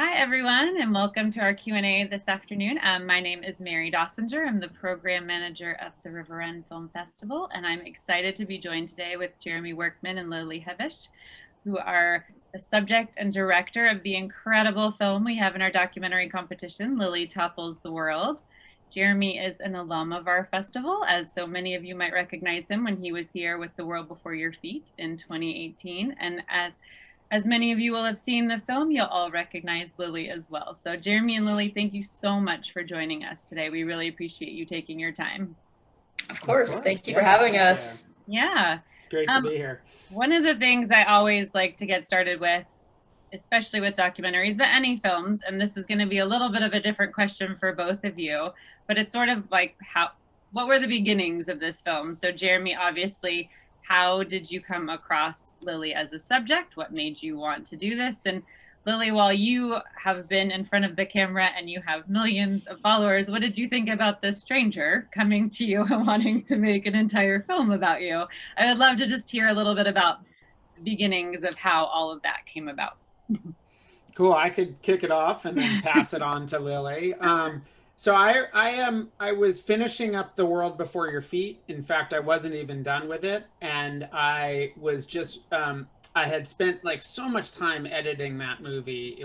Hi, everyone, and welcome to our Q&A this afternoon. My name is Mary Dossinger. I'm the program manager of the River Run Film Festival, and I'm excited to be joined today with Jeremy Workman and Lily Hevish, who are the subject and director of the incredible film we have in our documentary competition, Lily Topples the World. Jeremy is an alum of our festival, as so many of you might recognize him when he was here with The World Before Your Feet in 2018. And as many of you will have seen the film, you'll all recognize Lily as well. So Jeremy and Lily, thank you so much for joining us today. We really appreciate you taking your time. Of course. Thank you for having us. Yeah. It's great to be here. One of the things I always like to get started with, especially with documentaries, but any films, and this is going to be a little bit of a different question for both of you, but it's sort of like what were the beginnings of this film? So Jeremy, obviously, how did you come across Lily as a subject? What made you want to do this? And Lily, while you have been in front of the camera and you have millions of followers, what did you think about this stranger coming to you and wanting to make an entire film about you? I would love to just hear a little bit about the beginnings of how all of that came about. Cool. I could kick it off and then pass it on to Lily. So I was finishing up The World Before Your Feet. In fact, I wasn't even done with it, and I was just I had spent like so much time editing that movie.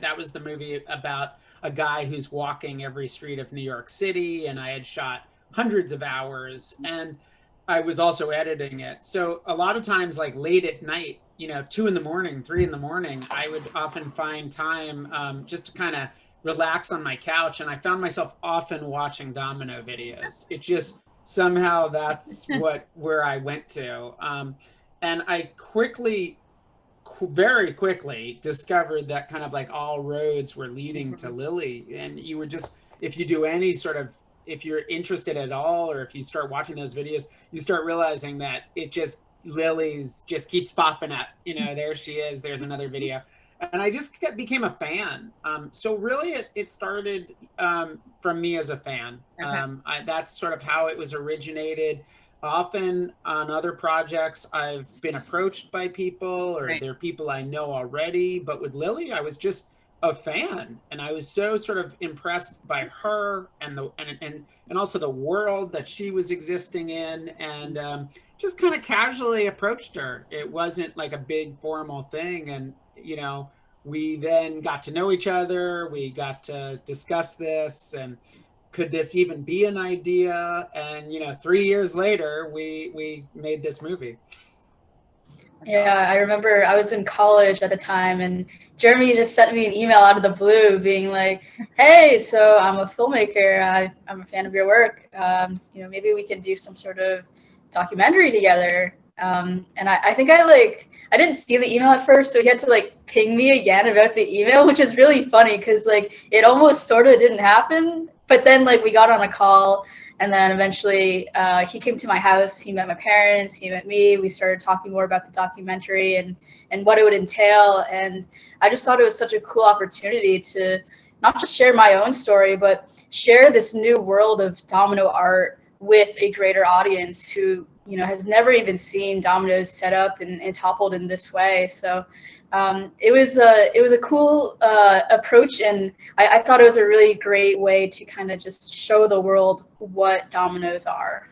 That was the movie about a guy who's walking every street of New York City, and I had shot hundreds of hours, and I was also editing it. So a lot of times, like late at night, 2 in the morning, 3 in the morning, I would often find time just to kind of relax on my couch. And I found myself often watching domino videos. It just somehow that's where I went to. And I very quickly discovered that kind of like all roads were leading to Lily. And you would just, if you do any sort of, if you're interested at all, or if you start watching those videos, you start realizing that Lily's just keeps popping up. There she is. There's another video. And I just became a fan. So really it started from me as a fan. Okay. That's sort of how it was originated. Often on other projects, I've been approached by people, or Right. they're people I know already. But with Lily, I was just a fan, and I was so sort of impressed by her and also the world that she was existing in, and just kind of casually approached her. It wasn't like a big formal thing, and we then got to know each other. We got to discuss this, and could this even be an idea? And 3 years later, we made this movie. Yeah, I remember I was in college at the time, and Jeremy just sent me an email out of the blue being like, hey, so I'm a filmmaker. I'm a fan of your work. Maybe we can do some sort of documentary together. And I think I didn't see the email at first, so he had to like ping me again about the email, which is really funny because like it almost sort of didn't happen. But then like we got on a call, and then eventually he came to my house. He met my parents. He met me. We started talking more about the documentary and what it would entail. And I just thought it was such a cool opportunity to not just share my own story, but share this new world of domino art with a greater audience who has never even seen dominoes set up and toppled in this way. So it was a cool approach, and I thought it was a really great way to kind of just show the world what dominoes are.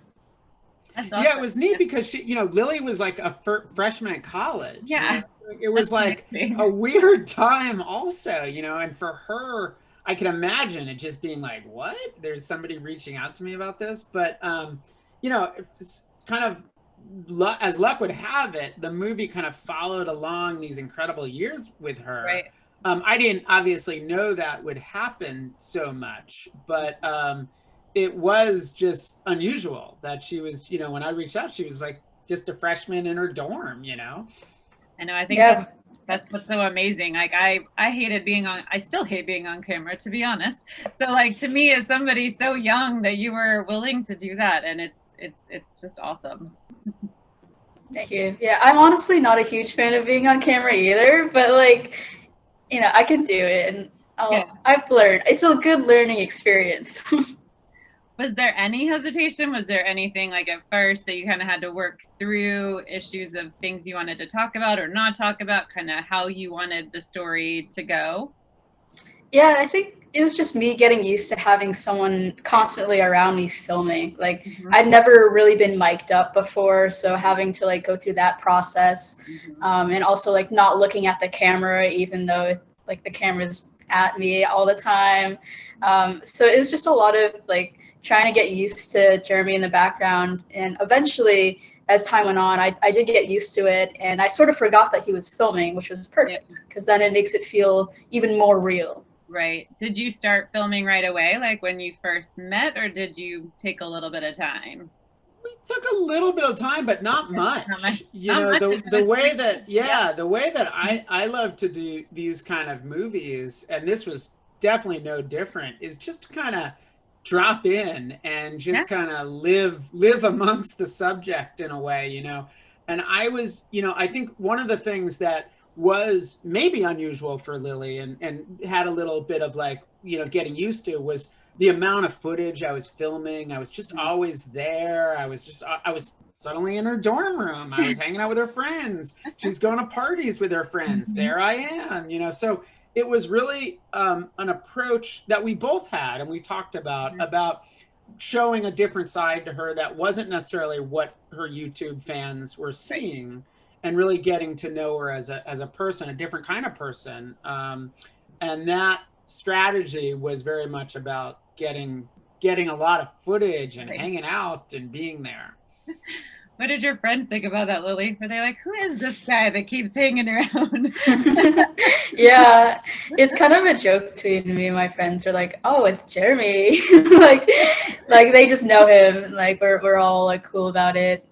Awesome. Yeah, it was neat because Lily was like a freshman in college. Yeah. It was like a weird time also, and for her, I can imagine it just being like, what? There's somebody reaching out to me about this. But, it's kind of as luck would have it, the movie kind of followed along these incredible years with her. Right. I didn't obviously know that would happen so much, but it was just unusual that she was, when I reached out, she was like just a freshman in her dorm. I know. I think that's what's so amazing. Like I still hate being on camera, to be honest. So like to me, as somebody so young, that you were willing to do that, and it's just awesome. Thank you. Yeah, I'm honestly not a huge fan of being on camera either, but like, I can do it, and I've learned. It's a good learning experience. Was there any hesitation? Was there anything like at first that you kind of had to work through, issues of things you wanted to talk about or not talk about, kind of how you wanted the story to go? Yeah, I think it was just me getting used to having someone constantly around me filming. Like I'd never really been mic'd up before, so having to like go through that process, and also like not looking at the camera even though like the camera's at me all the time. So it was just a lot of like trying to get used to Jeremy in the background, and eventually as time went on, I did get used to it, and I sort of forgot that he was filming, which was perfect because then it makes it feel even more real. Right. Did you start filming right away, like when you first met, or did you take a little bit of time? We took a little bit of time, but not much. You Not know, much the way that yeah. the way that I love to do these kind of movies, and this was definitely no different, is just to kind of drop in and just kind of live amongst the subject in a way, you know. And I was, you know, I think one of the things that was maybe unusual for Lily and had a little bit of like, you know, getting used to was the amount of footage I was filming. I was just always there. I was suddenly in her dorm room. I was hanging out with her friends. She's going to parties with her friends. There I am, you know. So it was really an approach that we both had and we talked about showing a different side to her that wasn't necessarily what her YouTube fans were seeing, and really getting to know her as a person, a different kind of person. And that strategy was very much about getting a lot of footage and hanging out and being there. What did your friends think about that, Lily? Were they like, who is this guy that keeps hanging around? Yeah, it's kind of a joke between me and my friends. Are like, oh, it's Jeremy. like they just know him. Like we're all like cool about it.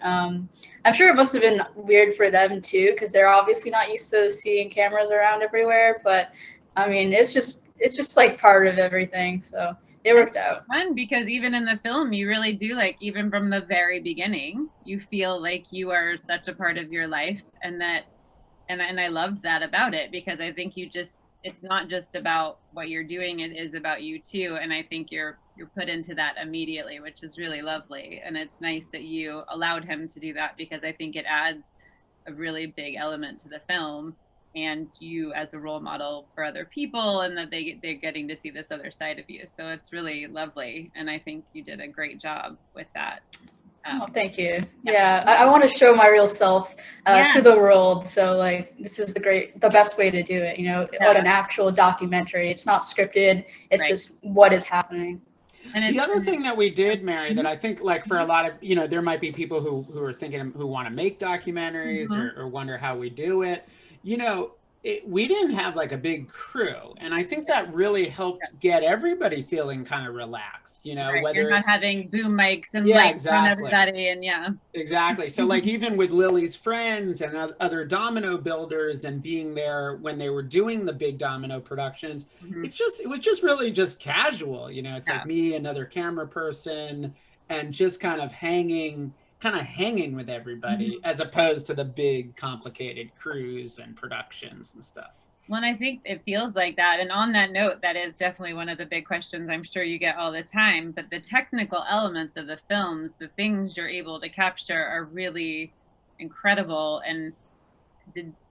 I'm sure it must have been weird for them too, because they're obviously not used to seeing cameras around everywhere. But I mean, it's just like part of everything. So it worked out. Fun, because even in the film, you really do, like, even from the very beginning, you feel like you are such a part of your life, and that, and I loved that about it, because I think you just, it's not just about what you're doing, it is about you too. And I think you're put into that immediately, which is really lovely. And it's nice that you allowed him to do that, because I think it adds a really big element to the film, and you as a role model for other people, and that they're getting to see this other side of you. So it's really lovely, and I think you did a great job with that. Oh, thank you. Yeah, I want to show my real self to the world. So like, this is the best way to do it. You know, like an actual documentary. It's not scripted. It's just what is happening. And the other thing that we did, Mary, that I think, like, for a lot of, you know, there might be people who are thinking, who want to make documentaries or wonder how we do it. You know, we didn't have like a big crew, and I think that really helped get everybody feeling kind of relaxed, you know, whether you're not having boom mics and lights on everybody, and exactly. So like, even with Lily's friends and other domino builders, and being there when they were doing the big domino productions, it was just really just casual, you know. It's like me, another camera person, and just kind of hanging with everybody, as opposed to the big complicated crews and productions and stuff. Well, and I think it feels like that. And on that note, that is definitely one of the big questions I'm sure you get all the time. But the technical elements of the films, the things you're able to capture, are really incredible. And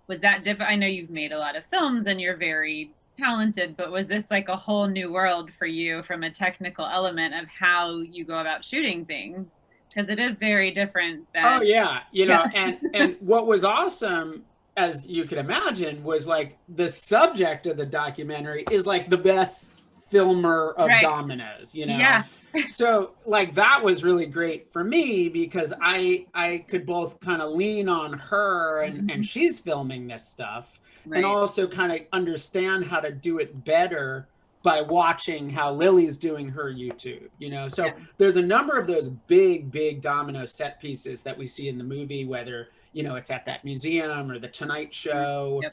was that different? I know you've made a lot of films and you're very talented, but was this like a whole new world for you from a technical element of how you go about shooting things? Because it is very different than, oh yeah, you know. And what was awesome, as you could imagine, was like the subject of the documentary is like the best filmer of dominoes, you know. So like, that was really great for me, because I could both kind of lean on her, and she's filming this stuff, and also kind of understand how to do it better by watching how Lily's doing her YouTube, you know. So there's a number of those big domino set pieces that we see in the movie, whether, you know, it's at that museum or the Tonight Show,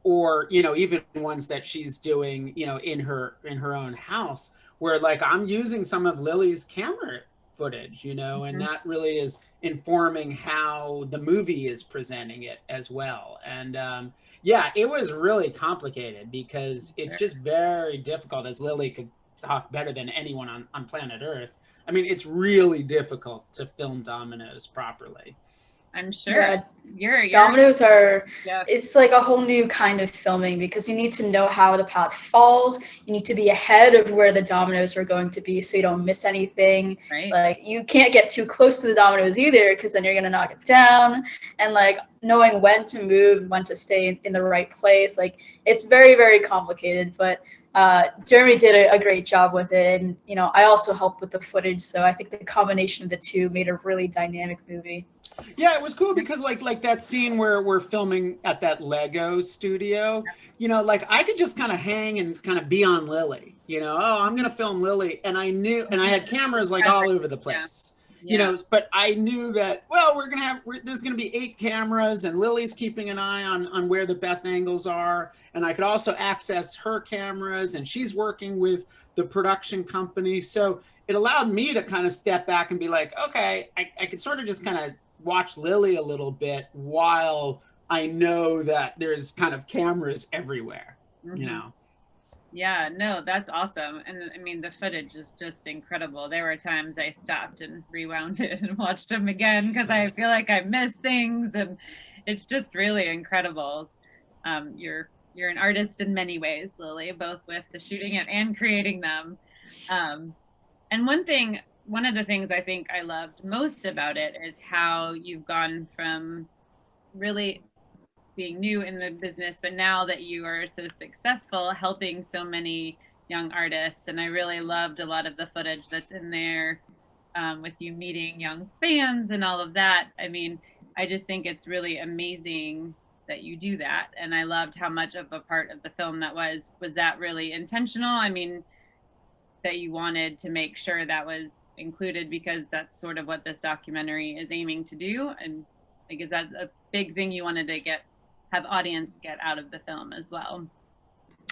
or, you know, even ones that she's doing, you know, in her own house, where like I'm using some of Lily's camera footage, you know, and that really is informing how the movie is presenting it as well. And yeah, it was really complicated, because it's just very difficult, as Lily could talk better than anyone on planet Earth. I mean, it's really difficult to film dominoes properly. I'm sure. Yeah, You're dominoes are, yeah, it's like a whole new kind of filming because you need to know how the path falls. You need to be ahead of where the dominoes are going to be so you don't miss anything. right. Like you can't get too close to the dominoes either because then you're going to knock it down. And like knowing when to move, when to stay in the right place, like it's very, very complicated. But Jeremy did a great job with it. And, you know, I also helped with the footage. So I think the combination of the two made a really dynamic movie. Yeah, it was cool because like that scene where we're filming at that Lego studio, you know, like I could just kind of hang and kind of be on Lily, you know, oh, I'm gonna film Lily. And I knew, and I had cameras like all over the place. Yeah. You know, but I knew that, well, there's going to be 8 cameras and Lily's keeping an eye on where the best angles are. And I could also access her cameras and she's working with the production company. So it allowed me to kind of step back and be like, okay, I could sort of just kind of watch Lily a little bit while I know that there's kind of cameras everywhere, you know? Yeah, no, that's awesome. And I mean, the footage is just incredible. There were times I stopped and rewound it and watched them again because I feel like I missed things, and it's just really incredible. You're an artist in many ways, Lily, both with the shooting it and creating them. And one of the things I think I loved most about it is how you've gone from really being new in the business, but now that you are so successful, helping so many young artists. And I really loved a lot of the footage that's in there with you meeting young fans and all of that. I mean, I just think it's really amazing that you do that. And I loved how much of a part of the film that was that really intentional? I mean, that you wanted to make sure that was included because that's sort of what this documentary is aiming to do. And like, is that a big thing you wanted to have audience get out of the film as well?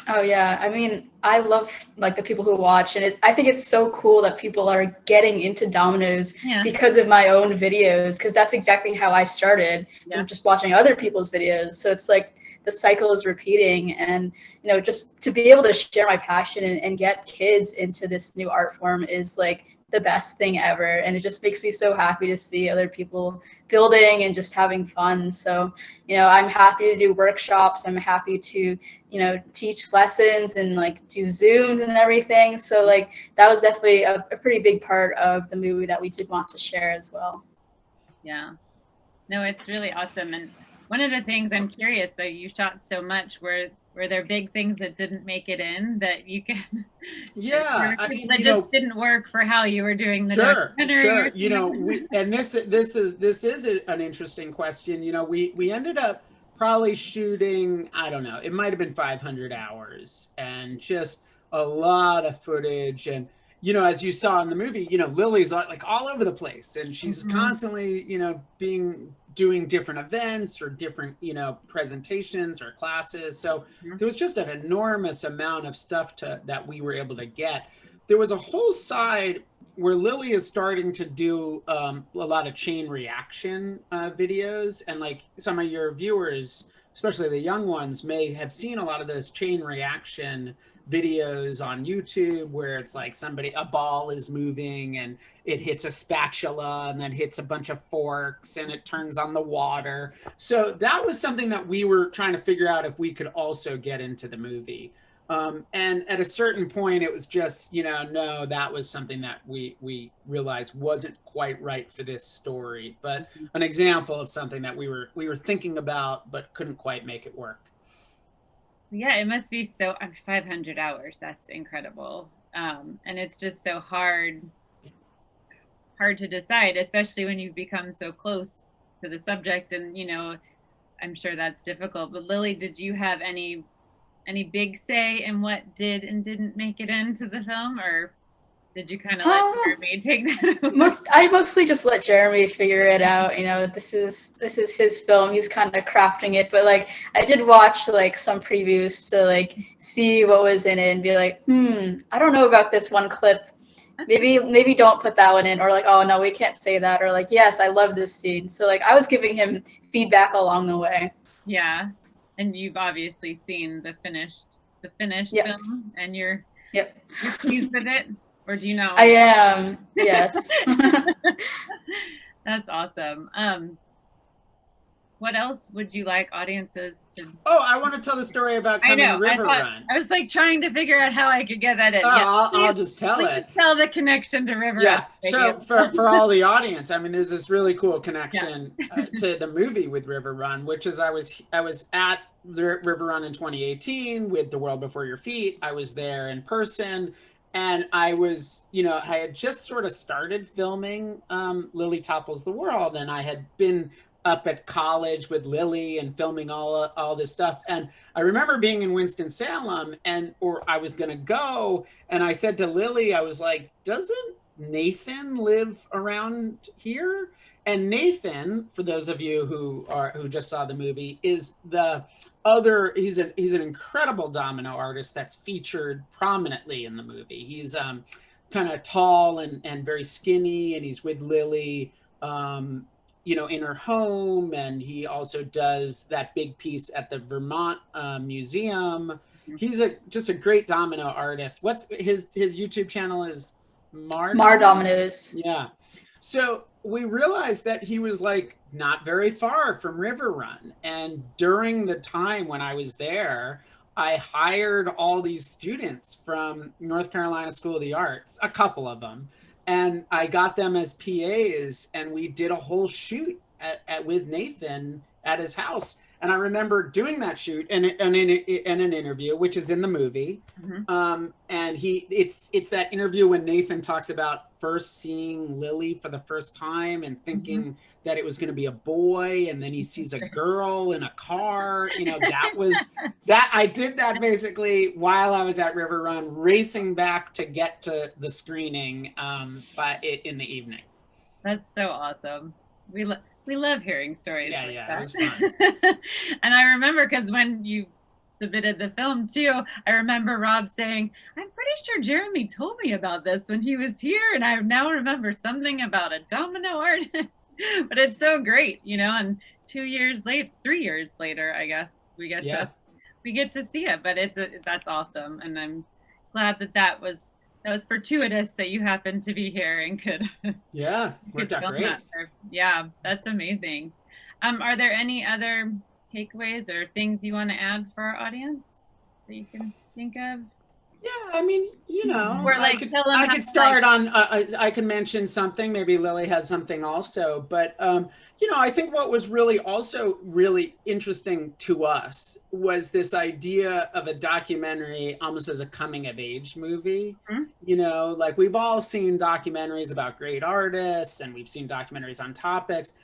Oh yeah, I mean, I love like the people who watch, and I think it's so cool that people are getting into dominoes because of my own videos, because that's exactly how I started from just watching other people's videos. So it's like the cycle is repeating, and you know, just to be able to share my passion and get kids into this new art form is like the best thing ever, and it just makes me so happy to see other people building and just having fun. So you know, I'm happy to do workshops, I'm happy to, you know, teach lessons and like do Zooms and everything. So like that was definitely a pretty big part of the movie that we did want to share as well. Yeah, no, it's really awesome. And one of the things I'm curious, though, you shot so much, were there big things that didn't make it in that you can? Yeah, I mean, that just didn't work for how you were doing the documentary. Sure. You know, this is an interesting question. You know, we ended up probably shooting, I don't know, it might have been 500 hours and just a lot of footage. And you know, as you saw in the movie, you know, Lily's like all over the place, and she's constantly, you know, doing different events or different, you know, presentations or classes. So there was just an enormous amount of stuff that we were able to get. There was a whole side where Lily is starting to do a lot of chain reaction videos, and like some of your viewers, especially the young ones, may have seen a lot of those chain reaction videos on YouTube where it's like a ball is moving and it hits a spatula and then hits a bunch of forks and it turns on the water. So that was something that we were trying to figure out if we could also get into the movie. And at a certain point, it was just, you know, no, that was something that we realized wasn't quite right for this story, but an example of something that we were thinking about, but couldn't quite make it work. Yeah, it must be 500 hours. That's incredible. And it's just so hard to decide, especially when you become so close to the subject. And, you know, I'm sure that's difficult. But Lily, did you have any big say in what did and didn't make it into the film, or did you kind of let Jeremy take that over? I mostly just let Jeremy figure it out. You know, this is his film. He's kind of crafting it, but like I did watch like some previews to like see what was in it and be like, I don't know about this one clip. Maybe don't put that one in, or like, oh no, we can't say that, or like, yes, I love this scene. So like I was giving him feedback along the way. Yeah, and you've obviously seen the finished film, and you're pleased with it. Or do you know? I am, yes. That's awesome. what else would you like audiences to? Oh, I want to tell the story about coming to River Run. I was like trying to figure out how I could get that in. Oh, Yeah, I'll just tell it. Tell the connection to River Yeah. Run. So for all the audience, I mean, there's this really cool connection to the movie with River Run, which is I was at the River Run in 2018 with The World Before Your Feet. I was there in person. And I was, I had just sort of started filming Lily Topples the World, and I had been up at college with Lily and filming all this stuff. And I remember being in Winston-Salem, or I was going to go, and I said to Lily, I was like, doesn't Nathan live around here? And Nathan, for those of you who just saw the movie, is he's an incredible domino artist that's featured prominently in the movie. He's kind of tall and very skinny, and he's with Lily in her home, and he also does that big piece at the Vermont Museum. He's just a great domino artist. What's his YouTube channel is Mar Dominoes. Yeah. So we realized that he was like not very far from River Run. And during the time when I was there, I hired all these students from North Carolina School of the Arts, a couple of them, and I got them as PAs, and we did a whole shoot with Nathan at his house. And I remember doing that shoot and an interview, which is in the movie. And it's that interview when Nathan talks about first seeing Lily for the first time and thinking that it was going to be a boy, and then he sees a girl in a car. I did that basically while I was at River Run, racing back to get to the screening in the evening. That's so awesome. We love hearing stories. Yeah, like yeah, that. it was fun. And I remember because when you submitted the film too, I remember Rob saying, I'm pretty sure Jeremy told me about this when he was here, and I now remember something about a domino artist. But it's so great, and 3 years later, I guess we get to see it. But that's awesome, and I'm glad that was fortuitous that you happened to be here and could worked out great. Yeah, that's amazing. Are there any other takeaways or things you want to add for our audience that you can think of? Yeah, I mean, I could start on. I can mention something. Maybe Lily has something also, but I think what was also really interesting to us was this idea of a documentary almost as a coming of age movie. Like we've all seen documentaries about great artists, and we've seen documentaries on topics.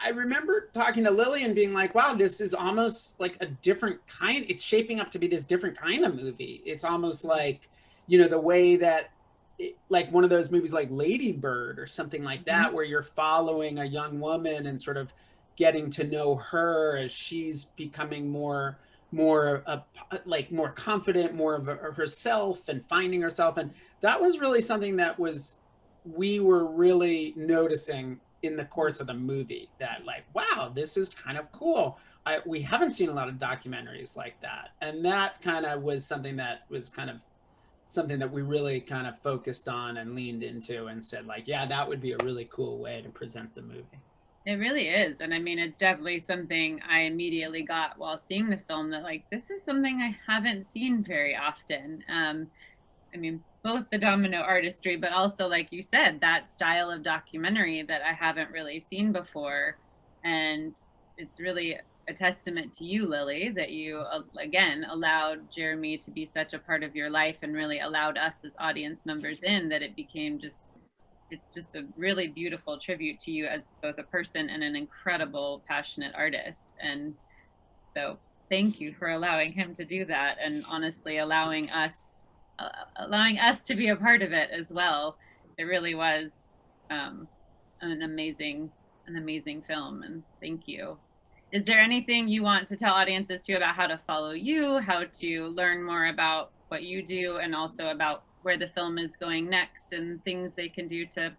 I remember talking to Lily and being like, wow, this is almost like a different kind. It's shaping up to be this different kind of movie. It's almost like, the way that like one of those movies like Lady Bird or something like that, where you're following a young woman and sort of getting to know her as she's becoming more confident, more of herself and finding herself. And that was really something that we were really noticing in the course of the movie, that like, wow, this is kind of cool. We haven't seen a lot of documentaries like that. And that kind of was something that we really kind of focused on and leaned into and said like, yeah, that would be a really cool way to present the movie. It really is. And I mean, it's definitely something I immediately got while seeing the film, that like, this is something I haven't seen very often. I mean, both the domino artistry, but also, like you said, that style of documentary that I haven't really seen before. And it's really a testament to you, Lily, that you, again, allowed Jeremy to be such a part of your life and really allowed us as audience members in, that it became it's just a really beautiful tribute to you as both a person and an incredible, passionate artist. And so thank you for allowing him to do that, and honestly allowing us to be a part of it as well. It really was an amazing film, and thank you. Is there anything you want to tell audiences too about how to follow you, how to learn more about what you do, and also about where the film is going next and things they can do to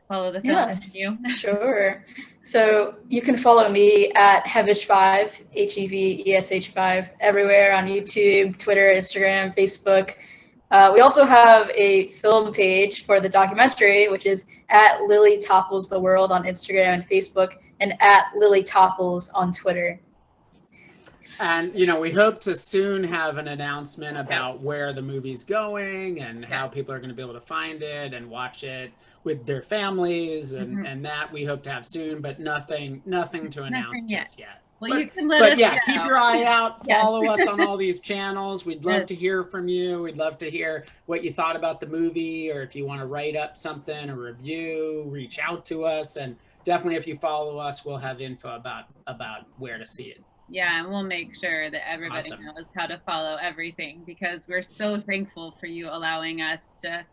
follow the film? Yeah, sure. So you can follow me at Hevesh5, HEVESH5, everywhere on YouTube, Twitter, Instagram, Facebook. We also have a film page for the documentary, which is at Lily Topples the World on Instagram and Facebook. and at Lily Topples on Twitter. And, you know, we hope to soon have an announcement about where the movie's going and how people are going to be able to find it and watch it with their families, and that we hope to have soon, but nothing to announce just yet. Well, you can let us know. Keep your eye out. Follow us on all these channels. We'd love to hear from you. We'd love to hear what you thought about the movie, or if you want to write up something, a review, reach out to us. And definitely, if you follow us, we'll have info about where to see it. Yeah, and we'll make sure that everybody knows how to follow everything, because we're so thankful for you allowing us to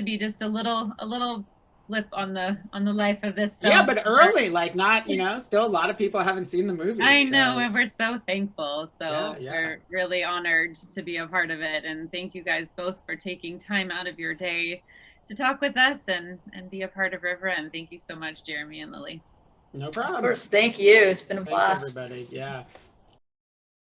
be just a little blip on the life of this film. Yeah, but early, like, not, you know, still a lot of people haven't seen the movie. I know, and we're so thankful. So we're really honored to be a part of it, and thank you guys both for taking time out of your day to talk with us and be a part of River Run. Thank you so much, Jeremy and Lily. No problem. Of course, thank you. It's been a blast. Thanks, everybody. Yeah.